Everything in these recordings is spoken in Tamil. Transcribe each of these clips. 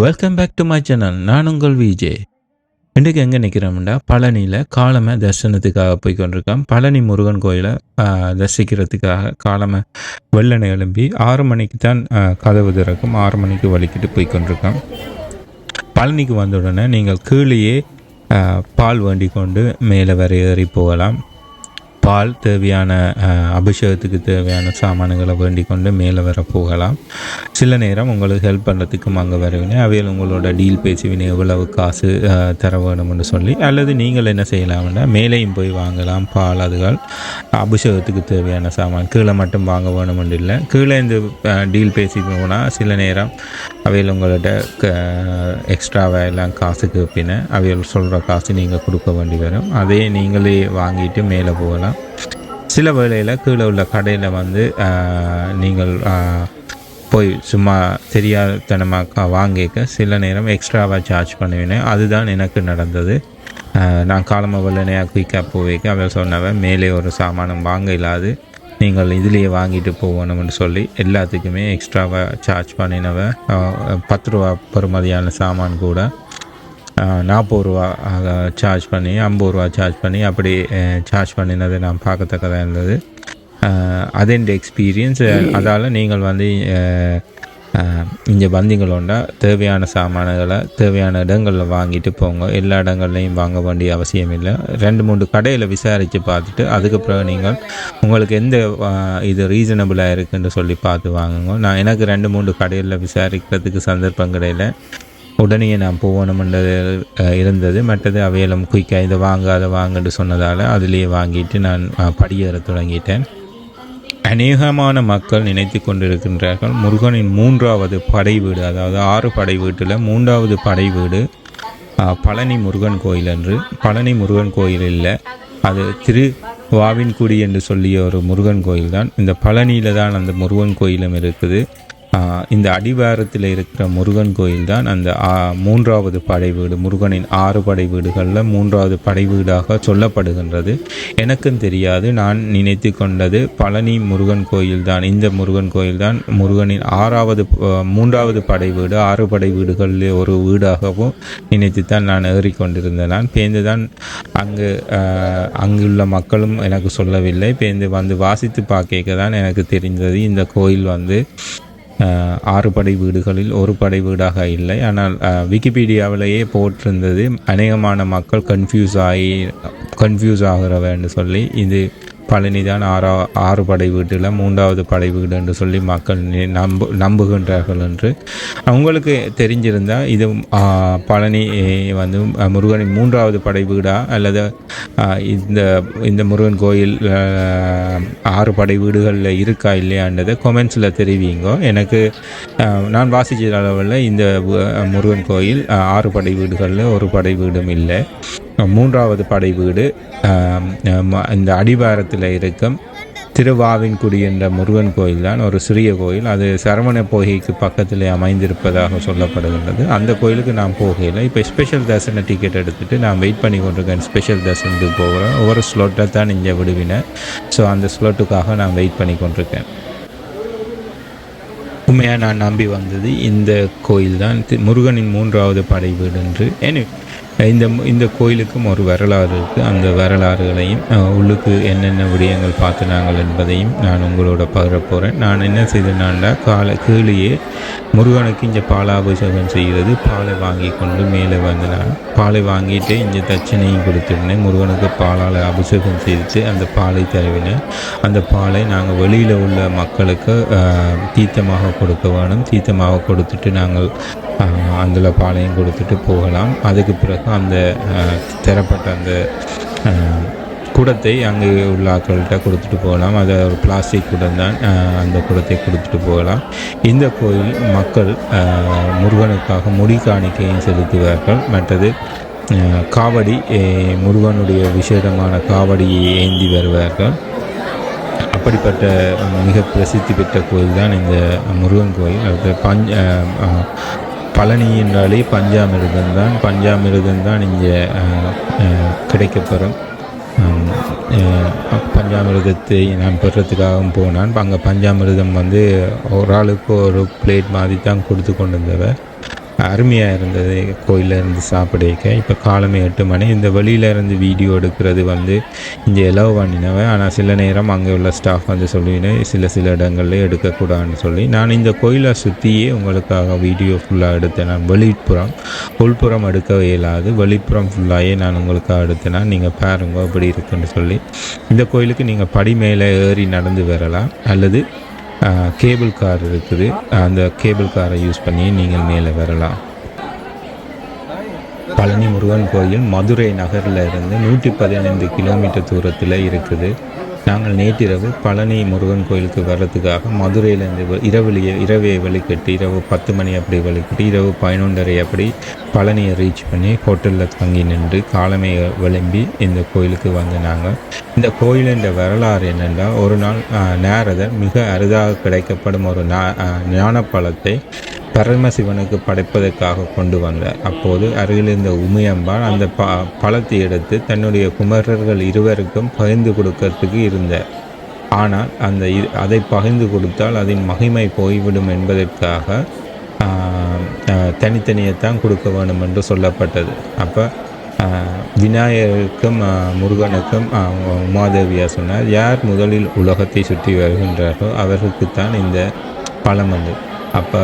Welcome back to my channel. நான் உங்கள் விஜே. இன்றைக்கு எங்கே நிற்கிறோம்னா பழனியில் காலமை தரிசனத்துக்காக போய் கொண்டிருக்கோம். பழனி முருகன் கோயிலை தரிசிக்கிறதுக்காக காலமை வெள்ளனை எழும்பி 6 மணிக்கு தான் கதவு திறக்கும். 6 மணிக்கு வலிக்கிட்டு போய் கொண்டிருக்கோம். பழனிக்கு வந்த உடனே நீங்கள் கீழேயே பால் வேண்டி கொண்டு மேலே வர ஏறி போகலாம். பால் தேவையான அபிஷேகத்துக்கு தேவையான சாமான்களை வேண்டிக் கொண்டு மேலே வர போகலாம். சில நேரம் உங்களுக்கு ஹெல்ப் பண்ணுறதுக்கும் அங்கே வருவினேன். அவையில் உங்களோட டீல் பேசுவினேன், எவ்வளவு காசு தர வேணும்னு சொல்லி. அல்லது நீங்கள் என்ன செய்யலாம்னா மேலேயும் போய் வாங்கலாம் பால். அதுகள் அபிஷேகத்துக்கு தேவையான சாமான் கீழே மட்டும் வாங்க வேணும்னு இல்லை. கீழே இந்த டீல் பேசி போனால் சில நேரம் அவையில் உங்கள்கிட்ட எக்ஸ்ட்ராவாக எல்லாம் காசு கேட்பின. அவையில் சொல்கிற காசு நீங்கள் கொடுக்க வேண்டி வரும். அதே நீங்களே வாங்கிட்டு மேலே போகலாம். சில வேளையில் கீழே உள்ள கடையில் வந்து நீங்கள் போய் சும்மா தெரியாதனமாக வாங்கிக்க சில நேரம் எக்ஸ்ட்ராவாக சார்ஜ் பண்ணுவேன். அதுதான் எனக்கு நடந்தது. நான் காலமாக வெள்ளனையாக குயிக்காக போவேக்க அவள் சொன்னவன் மேலே ஒரு சாமானம் வாங்க இல்லாது நீங்கள் இதிலேயே வாங்கிட்டு போகணும்னு சொல்லி எல்லாத்துக்குமே எக்ஸ்ட்ராவாக சார்ஜ் பண்ணினவன். 10 ரூபா பெறுமதியான சாமான் கூட 40 ரூபா சார்ஜ் பண்ணி 50 ரூபா சார்ஜ் பண்ணி அப்படி சார்ஜ் பண்ணினது நான் பார்க்கத்தக்கதாக இருந்தது. அது இந்த எக்ஸ்பீரியன்ஸ். அதால் நீங்கள் வந்து இங்கே வந்தீங்களோண்டா தேவையான சாமான்களை தேவையான இடங்களில் வாங்கிட்டு போங்க. எல்லா இடங்கள்லையும் வாங்க வேண்டிய அவசியம் இல்லை. 2-3 கடையில் விசாரித்து பார்த்துட்டு அதுக்கப்புறம் நீங்கள் உங்களுக்கு எந்த இது ரீசனபிளாக இருக்குன்னு சொல்லி பார்த்து வாங்குங்க. நான் எனக்கு 2-3 கடையில் விசாரிக்கிறதுக்கு சந்தர்ப்பம் கிடையாது. உடனே நான் போகணுமென்றது இருந்தது. மற்றது அவையெல்லாம் குயிக்காக இதை வாங்க அதை வாங்கன்னு சொன்னதால் அதுலேயே வாங்கிட்டு நான் படியேற தொடங்கிட்டேன். அநேகமான மக்கள் நினைத்து கொண்டிருக்கின்றார்கள் முருகனின் 3வது படை வீடு, அதாவது 6 படை வீட்டில் 3வது படை வீடு பழனி முருகன் கோயில் என்று. பழனி முருகன் கோயில் இல்லை, அது திருவாவின்குடி என்று சொல்லிய ஒரு முருகன் கோயில் தான். இந்த பழனியில் தான் அந்த முருகன் கோயிலும் இருக்குது. இந்த அடிவாரத்தில் இருக்கிற முருகன் கோயில் தான் அந்த 3வது படை வீடு. முருகனின் 6 படை வீடுகளில் 3வது படை வீடாக சொல்லப்படுகின்றது. எனக்கும் தெரியாது, நான் நினைத்து கொண்டது பழனி முருகன் கோயில் தான். இந்த முருகன் கோயில் தான் முருகனின் 3வது படை வீடு. 6 படை வீடுகளில் ஒரு வீடாகவும் நினைத்து தான் நான் ஏறிக்கொண்டிருந்தேன். நான் பேருந்து தான் அங்குள்ள மக்களும் எனக்கு சொல்லவில்லை. பேருந்து வந்து வாசித்து பார்க்க தான் எனக்கு தெரிந்தது இந்த கோயில் வந்து 6 படை வீடுகளில் ஒரு படை வீடாக இல்லை. ஆனால் விக்கிபீடியாவிலேயே போட்டிருந்தது. அநேகமான மக்கள் கன்ஃபியூஸ் ஆகிறவன்னு சொல்லி இது பழனி தான் 6 படை வீட்டில் 3வது படை வீடு என்று சொல்லி மக்கள் நம்புகின்றார்கள் என்று. அவங்களுக்கு தெரிஞ்சிருந்தால் இது பழனி வந்து முருகனின் 3வது படை வீடா அல்லது இந்த முருகன் கோயில் 6 படை வீடுகளில் இருக்கா இல்லையான்றதை கொமெண்ட்ஸில் தெரிவிங்க. எனக்கு நான் வாசித்த அளவில் இந்த முருகன் கோயில் 6 படை வீடுகளில் ஒரு படை வீடும் இல்லை. 3வது படை வீடு இந்த அடிவாரத்தில் இருக்கும் திருவாவின்குடி என்ற முருகன் கோயில் தான். ஒரு சிறிய கோயில், அது சரவண பொய்கைக்கு பக்கத்தில் அமைந்திருப்பதாக சொல்லப்படுகின்றது. அந்த கோயிலுக்கு நான் போகலை. இப்போ ஸ்பெஷல் தரிசன டிக்கெட் எடுத்துகிட்டு நான் வெயிட் பண்ணி கொண்டிருக்கேன். ஸ்பெஷல் தரிசனத்துக்கு போகிறேன். ஒவ்வொரு ஸ்லோட்டை தான் இங்கே விடுவினேன். ஸோ அந்த ஸ்லோட்டுக்காக நான் வெயிட் பண்ணி கொண்டிருக்கேன். உண்மையாக நான் நம்பி வந்தது இந்த கோயில் தான் முருகனின் 3வது படை வீடு என்று. இந்த கோயிலுக்கும் ஒரு வரலாறு இருக்குது. அந்த வரலாறுகளையும் உள்ளுக்கு என்னென்ன விடயங்கள் பார்த்தினாங்கள் என்பதையும் நான் உங்களோட பகிர போகிறேன். நான் என்ன செய்தேன்னா கீழேயே முருகனுக்கு இங்கே பாலாபிஷேகம் செய்கிறது. பாலை வாங்கி கொண்டு மேலே வந்து நான் பாலை வாங்கிட்டு இங்கே தட்சணையும் கொடுத்துருந்தேன். முருகனுக்கு பாலால் அபிஷேகம் செய்து அந்த பாலை தருவினேன். அந்த பாலை நாங்கள் வெளியில் உள்ள மக்களுக்கு தீர்த்தமாக கொடுக்க வேணும். தீர்த்தமாக கொடுத்துட்டு நாங்கள் அதில் பாலையும் கொடுத்துட்டு போகலாம். அதுக்கு பிறகு அந்த தரப்பட்ட அந்த குடத்தை அங்கே உள்ள ஆட்கள்கிட்ட கொடுத்துட்டு போகலாம். அது ஒரு பிளாஸ்டிக் குடம் தான். அந்த குடத்தை கொடுத்துட்டு போகலாம். இந்த கோயில் மக்கள் முருகனுக்காக முடி காணிக்கையும் செலுத்துவார்கள். மற்றது காவடி, முருகனுடைய விசேடமான காவடியை ஏந்தி வருவார்கள். அப்படிப்பட்ட மிக பிரசித்தி பெற்ற கோயில் தான் இந்த முருகன் கோயில். அது பழனி என்றாலே பஞ்சாமிர்தம் தான். பஞ்சாமிர்தம் தான் இங்கே கிடைக்கப்பெறும். பஞ்சாமிர்தத்தை நான் பெறத்துக்காகவும் போனான். அங்கே பஞ்சாமிர்தம் வந்து ஒரு ஆளுக்கு ஒரு பிளேட் மாதிரி தான் கொடுத்து கொண்டு இருந்தவர். அருமையாக இருந்தது கோயிலில் இருந்து சாப்பிடுக்க. இப்போ காலமே 8 மணி. இந்த வெளியில் இருந்து வீடியோ எடுக்கிறது வந்து இங்கே எலவு பண்ணினவன். ஆனால் சில நேரம் அங்கே உள்ள ஸ்டாஃப் வந்து சொல்லினேன் சில இடங்களில் எடுக்கக்கூடாதுன்னு சொல்லி நான் இந்த கோயிலை சுற்றியே உங்களுக்காக வீடியோ ஃபுல்லாக எடுத்தேன். நான் வெளிப்புறம் உள்புறம் எடுக்க இயலாது, வெளிப்புறம் ஃபுல்லாகவே நான் உங்களுக்காக எடுத்தேன்னா நீங்கள் பாருங்க அப்படி இருக்குன்னு சொல்லி. இந்த கோயிலுக்கு நீங்கள் படி மேலே ஏறி நடந்து வரலாம் அல்லது கேபிள் கார் இருக்குது, அந்த கேபிள் காரை யூஸ் பண்ணி நீங்கள் மேலே வரலாம். பழனி முருகன் கோயில் மதுரை நகரில் இருந்து 115 கிலோமீட்டர் தூரத்தில் இருக்குது. நாங்கள் நேற்றிரவு பழனி முருகன் கோயிலுக்கு வர்றதுக்காக மதுரையிலேருந்து இரவே வழிகட்டி இரவு 10 மணி அப்படி வழிகட்டி இரவு 11:30 அப்படி பழனியை ரீச் பண்ணி ஹோட்டலில் தங்கி நின்று காலமே விளம்பி இந்த கோயிலுக்கு வந்து நாங்கள். இந்த கோயிலின் வரலாறு என்னென்னா, ஒரு நாள் நாரதர் மிக அரிதாக கிடைக்கப்படும் ஒரு ஞானப்பழத்தை பரமசிவனுக்கு படைப்பதற்காக கொண்டு வந்தார். அப்போது அருகில் இருந்த உமையம்பாள் அந்த பழத்தை எடுத்து தன்னுடைய குமரர்கள் இருவருக்கும் பகிர்ந்து கொடுக்கறதுக்கு இருந்தார். ஆனால் அதை பகிர்ந்து கொடுத்தால் அதன் மகிமை போய்விடும் என்பதற்காக தனித்தனியைத்தான் கொடுக்க வேண்டும் என்று சொல்லப்பட்டது. அப்போ விநாயகருக்கும் முருகனுக்கும் உமாதேவியா சொன்னார், யார் முதலில் உலகத்தை சுற்றி வருகின்றாரோ அவர்களுக்குத்தான் இந்த பழம் வந்து. அப்போ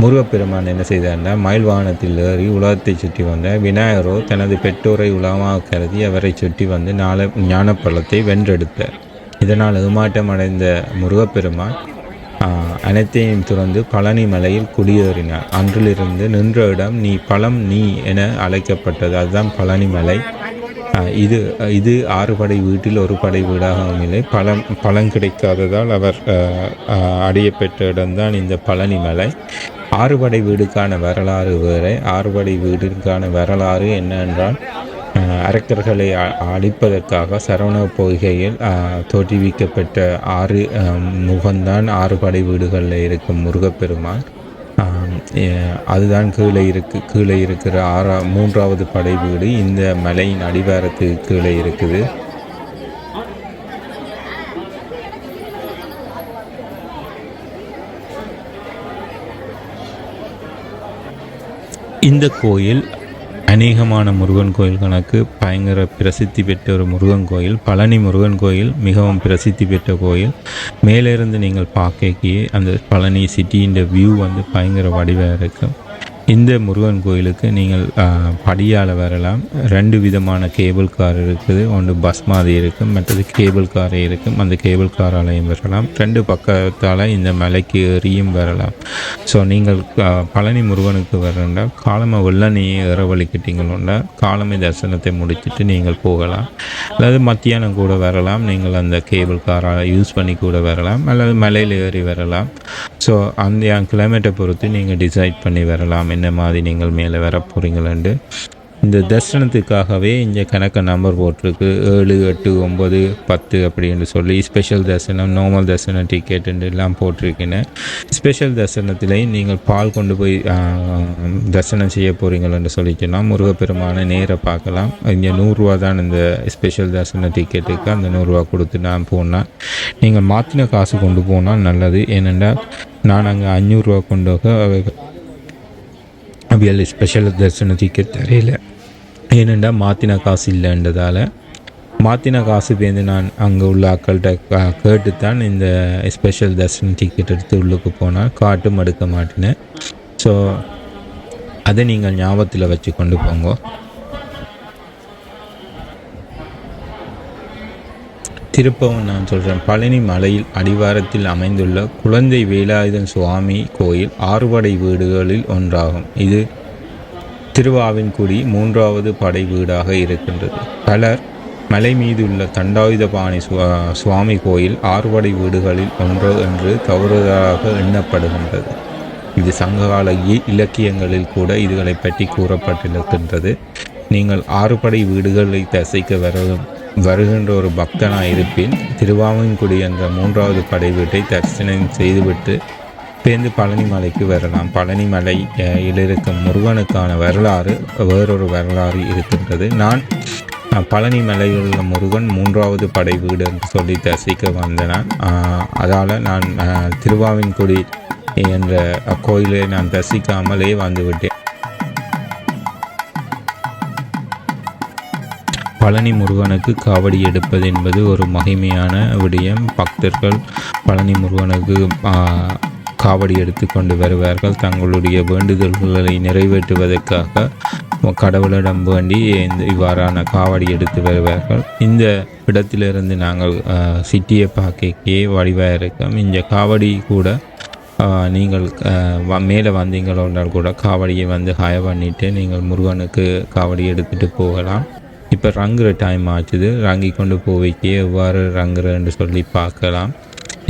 முருகப்பெருமான் என்ன செய்தார்னா, மயில் வாகனத்தில் ஏறி உலகத்தை சுற்றி வந்த விநாயகரோ தனது பெற்றோரை உலகமாக கருதி அவரை சுற்றி வந்து ஞானப்பழத்தை வென்றெடுத்தார். இதனால் ஏமாற்றம் அடைந்த முருகப்பெருமான் அனைத்தையும் துறந்து பழனி மலையில் குடியேறினார். அன்றிலிருந்து நின்ற இடம் நீ என அழைக்கப்பட்டது. அதுதான் பழனி மலை. இது 6 படை வீட்டில் ஒரு படை வீடாகவும் இல்லை. பழம் கிடைக்காததால் அவர் அடைய பெற்ற இடம்தான் இந்த பழனி மலை. 6 படை வீடுக்கான வரலாறு வேறு. 6 படை வீடுக்கான வரலாறு என்னவென்றால், அரக்கர்களை அழிப்பதற்காக சரவண பொய்கையில் தோற்றுவிக்கப்பட்ட 6 முகம்தான் 6 படை வீடுகளில் இருக்கும் முருகப்பெருமான். அதுதான் கீழே இருக்கிற 3வது படை வீடு இந்த மலையின் அடிவாரத்துக்கு கீழே இருக்குது. இந்த கோயில் அநேகமான முருகன் கோயில் கணக்கு பயங்கர பிரசித்தி பெற்ற ஒரு முருகன் கோயில். பழனி முருகன் கோயில் மிகவும் பிரசித்தி பெற்ற கோயில். மேலிருந்து நீங்கள் பார்க்க அந்த பழனி சிட்டியின் வியூ வந்து பயங்கர வடிவாக இருக்கும். இந்த முருகன் கோயிலுக்கு நீங்கள் படியால் வரலாம். 2 விதமான கேபிள் கார் இருக்குது. ஒன்று பஸ் மாதிரி இருக்கும், மற்றது கேபிள் காரே இருக்கும். அந்த கேபிள் காராலையும் வரலாம். 2 பக்கத்தால் இந்த மலைக்கு ஏறியும் வரலாம். ஸோ நீங்கள் பழனி முருகனுக்கு வரண்டால் காலமை வெள்ளனையே ஏறவழிக்கிட்டீங்களா காலமை தரிசனத்தை முடிச்சுட்டு நீங்கள் போகலாம். அல்லது மத்தியானம் கூட வரலாம். நீங்கள் அந்த கேபிள் காரால் யூஸ் பண்ணி கூட வரலாம், அல்லது மலையில் ஏறி வரலாம். ஸோ அந்த கிலோமீட்டர் பொறுத்து நீங்கள் டிசைட் பண்ணி வரலாம் என்ன மாதிரி நீங்கள் மேலே வர போகிறீங்களேண்டு. இந்த தரிசனத்துக்காகவே இங்கே கணக்க நம்பர் போட்டிருக்கு 7, 8, 9, 10 அப்படின்னு சொல்லி. ஸ்பெஷல் தரிசனம், நார்மல் தரிசனம் டிக்கெட்டு எல்லாம் போட்டிருக்கேன்னு. ஸ்பெஷல் தரிசனத்திலையும் நீங்கள் பால் கொண்டு போய் தரிசனம் செய்ய போகிறீங்களென்று சொல்லிச்சுன்னா முருகப்பெருமான நேராக பார்க்கலாம். இங்கே 100 ரூபா தான் இந்த ஸ்பெஷல் தரிசன டிக்கெட்டுக்கு. அந்த 100 ரூபா கொடுத்து நான் போனால், நீங்கள் மாற்றின காசு கொண்டு போனால் நல்லது. ஏனென்றால் நான் அங்கே 500 ரூபா கொண்டு அவையால் ஸ்பெஷல் தரிசன டிக்கெட் தெரியல. ஏனெண்டா மாற்றின காசு இல்லைன்றதால் மாற்றின காசு பேருந்து நான் அங்கே உள்ள ஆக்கள்கிட்ட கேட்டுத்தான் இந்த ஸ்பெஷல் தரிசன டிக்கெட் எடுத்து உள்ளுக்கு போனால் காட்டும் எடுக்க மாட்டேனேன். ஸோ அதை நீங்கள் ஞாபகத்தில் வச்சு கொண்டு போங்க. திருப்பவும் நான் சொல்கிறேன், பழனி மலையில் அடிவாரத்தில் அமைந்துள்ள குழந்தை வேலாயுதன் சுவாமி கோயில் 6 படை வீடுகளில் ஒன்றாகும். இது திருவாவின்குடி 3வது படை வீடாக இருக்கின்றது. பலர் மலை மீது உள்ள தண்டாயுதபாணி சுவாமி கோயில் 6 படை வீடுகளில் ஒன்று என்று தவறுதலாக எண்ணப்படுகின்றது. இது சங்ககால இலக்கியங்களில் கூட இதுகளை பற்றி கூறப்பட்டிருக்கின்றது. நீங்கள் 6 படை வீடுகளை தரிசிக்க வருகின்ற ஒரு பக்தனாக இருப்பின் திருவாவின்குடி என்ற 3வது படை வீட்டை தரிசனம் செய்துவிட்டு பேருந்து பழனி மலைக்கு வரலாம். பழனி மலையில் இருக்கும் முருகனுக்கான வேறொரு வரலாறு இருக்கின்றது. நான் பழனி மலையில் உள்ள முருகன் 3வது படை வீடு என்று சொல்லி தரிசிக்க வந்தேன். அதால் நான் திருவாவின்குடி என்ற கோயிலை நான் தரிசிக்காமலே வந்துவிட்டேன். பழனி முருகனுக்கு காவடி எடுப்பது என்பது ஒரு மகிமையான விடயம். பக்தர்கள் பழனி முருகனுக்கு காவடி எடுத்து கொண்டு வருவார்கள். தங்களுடைய வேண்டுதல்களை நிறைவேற்றுவதற்காக கடவுளிடம் வேண்டி இவ்வாறான காவடி எடுத்து வருவார்கள். இந்த இடத்திலிருந்து நாங்கள் சிட்டியை பார்க்கவே வடிவாக இருக்கும். இந்த காவடி கூட நீங்கள் மேலே வந்தீங்களோன்றால் கூட காவடியை வந்து ஹாய பண்ணிவிட்டு நீங்கள் முருகனுக்கு காவடி எடுத்துகிட்டு போகலாம். இப்போ ரங்குற டைம் ஆச்சுது. ரங்கி கொண்டு போவைக்கே எவ்வாறு ரங்குறன்னு சொல்லி பார்க்கலாம்.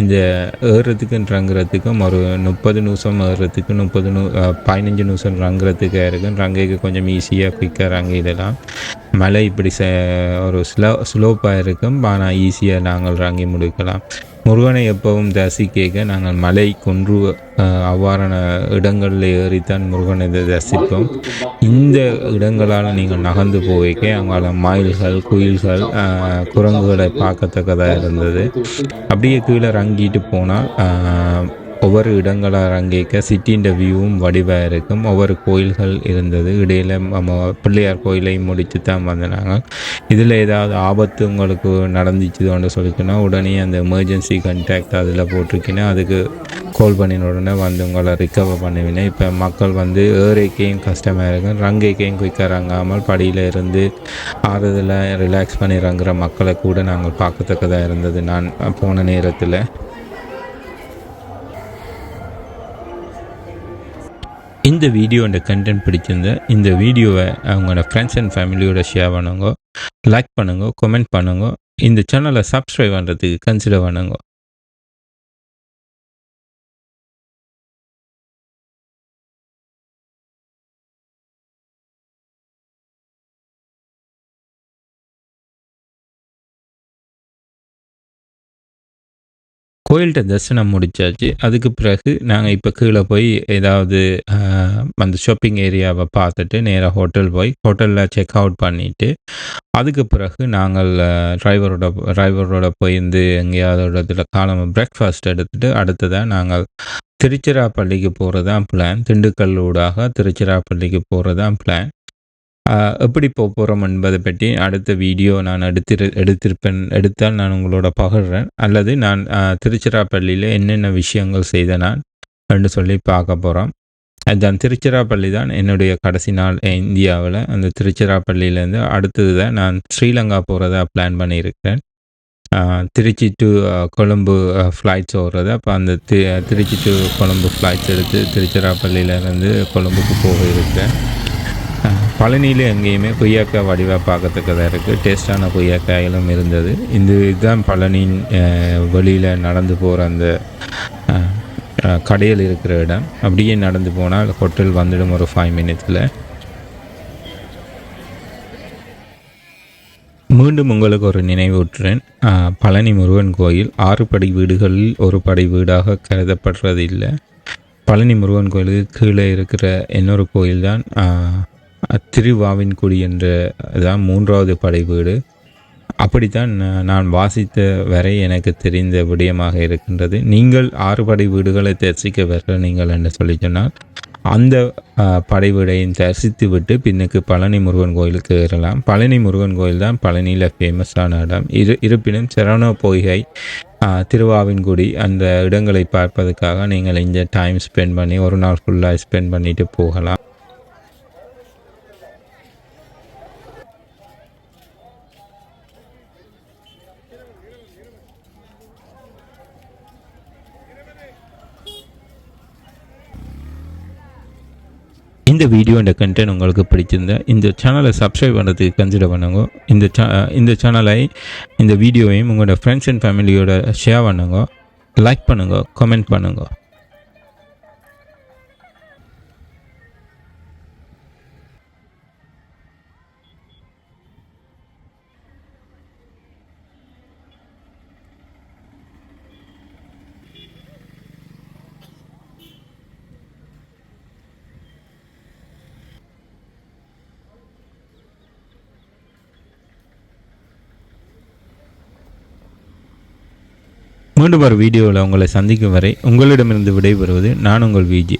இந்த ஏறுறதுக்குன்றங்கிறதுக்கும் ஒரு 30 நிமிஷம் ஏறுறதுக்கு 15 நிமிஷம் ரங்குறதுக்கு இருக்கும். ரங்கைக்கு கொஞ்சம் ஈஸியாக குயிக்காக ரங்கிடலாம். மலை இப்படி ஒரு ஸ்லோப்பாக இருக்கும், ஆனால் ஈஸியாக நாங்கள் ரங்கி முடிக்கலாம். முருகனை எப்பவும் தரிசிக்க நாங்கள் மலை குன்று அவ்வாறான இடங்களில் ஏறித்தான் முருகனை தரிசிப்போம். இந்த இடங்களால் நீங்கள் நகர்ந்து போய்க்க அங்கால மயில்கள், குயில்கள், குரங்குகளை பார்க்கத்தக்கதாக இருந்தது. அப்படியே கீழே இறங்கிட்டு போனால் ஒவ்வொரு இடங்களாக இறங்கிக்க சிட்டின்ற வியூவும் வடிவாக இருக்கும். ஒவ்வொரு கோயில்கள் இருந்தது. இடையில் பிள்ளையார் கோயிலை முடித்து தான் வந்தாங்க. இதில் ஏதாவது ஆபத்து உங்களுக்கு நடந்துச்சுதோன்னு சொல்லிச்சுன்னா உடனே அந்த எமர்ஜென்சி கான்டாக்ட் அதில் போட்டிருக்கீங்கன்னா அதுக்கு கால் பண்ணின உடனே வந்து உங்களை ரிக்கவர் பண்ணுவீங்க. இப்போ மக்கள் வந்து ஏறைக்கையும் கஷ்டமாக இருக்கும், ரங்கைக்கையும் குயிக்காக இறங்காமல் படியில் இருந்து ஆறுதல் ரிலாக்ஸ் பண்ணி இறங்குற மக்களை கூட நாங்கள் பார்க்கத்தக்கதாக இருந்தது நான் போன நேரத்தில். இந்த வீடியோட கண்டென்ட் பிடிச்சிருந்த இந்த வீடியோவை அவங்களோட ஃப்ரெண்ட்ஸ் அண்ட் ஃபேமிலியோட ஷேர் பண்ணுங்க, லைக் பண்ணுங்க, கமெண்ட் பண்ணுங்க. இந்த சேனலை சப்ஸ்கிரைப் பண்ணுறதுக்கு கன்சிடர் பண்ணுங்க. கோயில்கிட்ட தரிசனம் முடித்தாச்சு. அதுக்கு பிறகு நாங்கள் இப்போ கீழே போய் ஏதாவது அந்த ஷாப்பிங் ஏரியாவை பார்த்துட்டு நேராக ஹோட்டல் போய் ஹோட்டலில் செக் அவுட் பண்ணிவிட்டு அதுக்கு பிறகு நாங்கள் டிரைவரோட போயிருந்து எங்கேயாவது இடத்துல காலம் பிரேக்ஃபாஸ்ட் எடுத்துகிட்டு அடுத்ததாக நாங்கள் திருச்சிராப்பள்ளிக்கு போகிறது தான் பிளான். திண்டுக்கல் ஊடாக திருச்சிராப்பள்ளிக்கு போகிறது தான் பிளான். எப்படி போகிறோம் என்பதை பற்றி அடுத்த வீடியோ நான் எடுத்தால் நான் உங்களோட பகிர்றேன். அல்லது நான் திருச்சிராப்பள்ளியில் என்னென்ன விஷயங்கள் செய்த நான் என்று சொல்லி பார்க்க போகிறோம். அதுதான் திருச்சிராப்பள்ளி தான் என்னுடைய கடைசி நாள் இந்தியாவில். அந்த திருச்சிராப்பள்ளியிலேருந்து அடுத்தது தான் நான் ஸ்ரீலங்கா போகிறதா பிளான் பண்ணியிருக்கிறேன். திருச்சி டு கொழும்பு ஃப்ளைட்ஸ் ஓடுறது. அப்போ அந்த திருச்சி டு கொழும்பு ஃப்ளைட்ஸ் எடுத்து திருச்சிராப்பள்ளியிலேருந்து கொழும்புக்கு போக இருக்கிறேன். பழனியில் எங்கேயுமே கொய்யாக்காய் வடிவாக பார்க்கறதுக்கதாக இருக்குது. டேஸ்டான கொய்யாக்காய்களும் இருந்தது. இதுதான் பழனியின் வெளியில் நடந்து போகிற அந்த கடையில் இருக்கிற இடம். அப்படியே நடந்து போனால் ஹோட்டல் வந்துடும் ஒரு 5 மினிட்ஸில். மீண்டும் உங்களுக்கு ஒரு நினைவூட்டுறேன். பழனி முருகன் கோயில் 6 படை வீடுகளில் ஒரு படை வீடாக கருதப்படுறது இல்லை. பழனி முருகன் கோயிலுக்கு கீழே இருக்கிற இன்னொரு கோயில் தான் திருவாவின்குடி என்ற தான் 3வது படை வீடு. அப்படித்தான் நான் வாசித்த வரை எனக்கு தெரிந்த விடயமாக இருக்கின்றது. நீங்கள் 6 படை வீடுகளை தரிசிக்க வர நீங்கள் என்று சொல்லி சொன்னால் அந்த படை வீடையும் தரிசித்து விட்டு பின்னுக்கு பழனி முருகன் கோயிலுக்கு ஏறலாம். பழனி முருகன் கோயில் தான் பழனியில் ஃபேமஸான இடம். இருப்பினும் சரண பொய்கை, திருவாவின்குடி அந்த இடங்களை பார்ப்பதற்காக நீங்கள் இந்த டைம் ஸ்பெண்ட் பண்ணி ஒரு நாள் ஃபுல்லாக ஸ்பெண்ட் பண்ணிட்டு போகலாம். இந்த வீடியோட கண்டென்ட் உங்களுக்கு பிடிச்சிருந்தா இந்த சேனலை சப்ஸ்கிரைப் பண்ணுறதுக்கு கன்சிடர் பண்ணுங்க. இந்த சேனலை இந்த வீடியோவையும் உங்களோட ஃப்ரெண்ட்ஸ் அண்ட் ஃபேமிலியோட ஷேர் பண்ணுங்க, லைக் பண்ணுங்க, கமெண்ட் பண்ணுங்க. மீண்டும் ஒரு வீடியோவில் உங்களை சந்திக்கும் வரை உங்களிடமிருந்து விடைபெறுவது நான் உங்கள் விஜே.